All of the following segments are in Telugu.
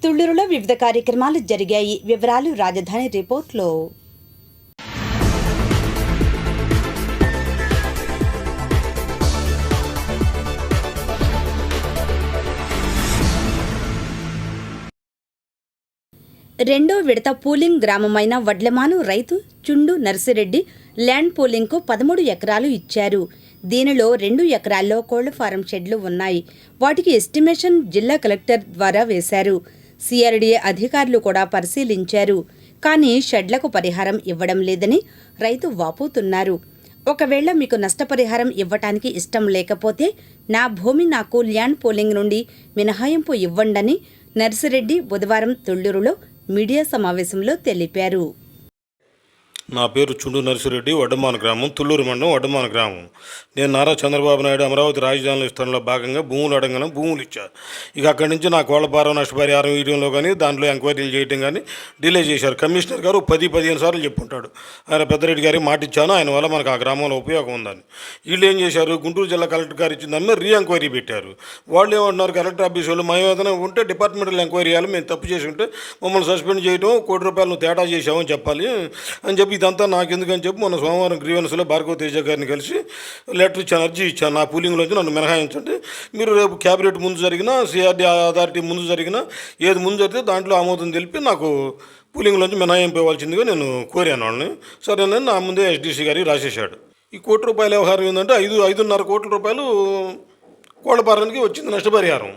తుళ్లూరులో వివిధ కార్యక్రమాలు జరిగాయి. వివరాలు రాజధాని రిపోర్ట్లో. రెండో విడత పూలింగ్ గ్రామమైన వడ్లమాను రైతు చుండు నర్సిరెడ్డి ల్యాండ్ పూలింగ్కు 13 ఎకరాలు ఇచ్చారు. దీనిలో 2 ఎకరాల్లో కోళ్ల ఫారం షెడ్లు ఉన్నాయి. వాటికి ఎస్టిమేషన్ జిల్లా కలెక్టర్ ద్వారా వేశారు. సిఆర్డీఏ అధికారులు కూడా పరిశీలించారు. కానీ షెడ్లకు పరిహారం ఇవ్వడం లేదని రైతు వాపోతున్నారు. ఒకవేళ మీకు నష్టపరిహారం ఇవ్వటానికి ఇష్టం లేకపోతే నా భూమి నాకు ల్యాండ్ పూలింగ్ నుండి మినహాయింపు ఇవ్వండని నర్సిరెడ్డి బుధవారం తుళ్లూరులో మీడియా సమావేశంలో తెలిపారు. నా పేరు చుండు నర్సిరెడ్డి, వడ్డమాన గ్రామం, తుళ్లూరు మండలం, వడ్డమాన గ్రామం. నేను నారా చంద్రబాబు నాయుడు అమరావతి రాజధాని విస్తరణలో భాగంగా భూములు అడగను భూములు ఇచ్చా. ఇక అక్కడి నుంచి నా కోళ్లపారం నష్టపరిహారం ఇవ్వడంలో కానీ దాంట్లో ఎంక్వైరీలు చేయడం కానీ డిలే చేశారు. కమిషనర్ గారు 10-15 సార్లు చెప్పుంటాడు. ఆయన పెద్దరెడ్డి గారికి మాట ఇచ్చాను, ఆయన వల్ల మనకు ఆ గ్రామంలో ఉపయోగం ఉందని. వీళ్ళు ఏం చేశారు, గుంటూరు జిల్లా కలెక్టర్ గారు ఇచ్చిన దాని మీద రీ ఎంక్వైరీ పెట్టారు. వాళ్ళు ఏమంటున్నారు, కలెక్టర్ ఆఫీస్ వాళ్ళు మేము ఏదైనా ఉంటే డిపార్ట్మెంటల్ ఎంక్వైరీ చేయాలి, మేము తప్పు చేసి ఉంటే మమ్మల్ని సస్పెండ్ చేయడం, ₹1,00,00,000 తేడా చేసామని చెప్పాలి అని చెప్పి ఇదంతా నాకెందుకని చెప్పి మొన్న సోమవారం గ్రీవెన్స్లో భార్గవ తేజ గారిని కలిసి లెటర్ ఇచ్చాను, అర్జీ ఇచ్చాను. నా పూలింగ్లోంచి నన్ను మినహాయించండి, మీరు రేపు క్యాబినెట్ ముందు జరిగినా సిఆర్డీ అథారిటీ ముందు జరిగినా ఏది ముందు జరిగితే దాంట్లో ఆమోదం తెలిపి నాకు పూలింగ్లోంచి మినహాయింపు ఇవ్వాల్సిందిగా నేను కోరాను వాళ్ళని. సరేనని నా ముందే ఎస్డీసీ గారికి రాసేశాడు. ఈ ₹1,00,00,000 వ్యవహారం ఏంటంటే 5.5 కోట్ల రూపాయలు కోళ్లపారానికి వచ్చింది నష్టపరిహారం.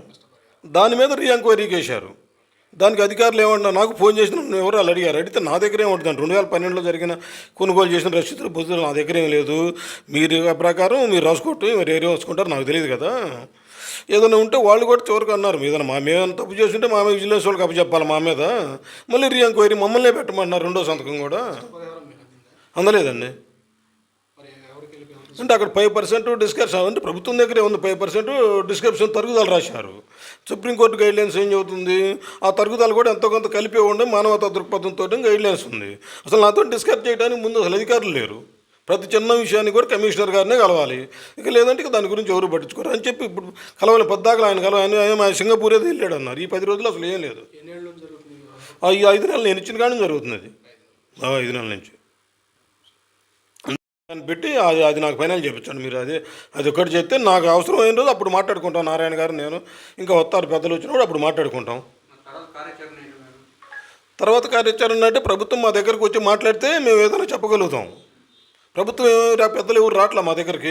దాని మీద రీ ఎంక్వైరీకి వేశారు. దానికి అధికారులు ఏమన్నా నాకు ఫోన్ చేసిన ఎవరు అడిగారు. అడిగితే నా దగ్గర ఏముంటుందండి, 2012లో జరిగిన కొనుగోలు చేసిన రసీదులు పొద్దులు నా దగ్గర ఏం లేదు, మీరు ప్రకారం మీరు రాసుకోవటం మీరు ఏరియా రాసుకుంటారు, నాకు తెలియదు కదా. ఏదైనా ఉంటే వాళ్ళు కూడా చివరికి అన్నారు, ఏదైనా మేమైనా తప్పు చేస్తుంటే మా మీద విజిలెన్స్ వాళ్ళకి అప్పచెప్పాలి, మా మీద మళ్ళీ రీ ఎంక్వైరీ మమ్మల్నే పెట్టమన్నారు. రెండో సంతకం కూడా అందలేదండి. అంటే అక్కడ 5% డిస్క్రిప్షన్, అంటే ప్రభుత్వం దగ్గరే ఉంది 5% డిస్క్రిప్షన్ తరుగుదల రాశారు. సుప్రీంకోర్టు గైడ్లైన్స్ ఏం చెబుతుంది, ఆ తరుగుదల కూడా ఎంతో కొంత కలిపి ఉండే మానవతా దృక్పథంతో గైడ్లైన్స్ ఉంది. అసలు నాతో డిస్కస్ చేయడానికి ముందు అసలు అధికారులు లేరు. ప్రతి చిన్న విషయాన్ని కూడా కమిషనర్ గారినే కలవాలి, ఇక లేదంటే ఇక దాని గురించి ఎవరు పట్టించుకోరు అని చెప్పి ఇప్పుడు కలవాలి. పద్దాకలు ఆయన ఆయన సింగపూర్ ఏదో వెళ్ళాడు అన్నారు. ఈ 10 రోజులు అసలు ఏం లేదు. ఈ 5 నెలలు నేను ఇచ్చిన కానీ జరుగుతుంది. అది 5 నెలల నుంచి అని పెట్టి అది నాకు ఫైనల్ చేయించండి మీరు. అది ఒకటి చెప్తే నాకు అవసరం అయిన రోజు అప్పుడు మాట్లాడుకుంటాం. నారాయణ గారు నేను ఇంకా వస్తారు, పెద్దలు వచ్చినప్పుడు అప్పుడు మాట్లాడుకుంటాం. తర్వాత కార్యాచరణ అంటే ప్రభుత్వం మా దగ్గరకు వచ్చి మాట్లాడితే మేము ఏదైనా చెప్పగలుగుతాం. ప్రభుత్వం పెద్దలు ఎవరు రావట్లే మా దగ్గరికి.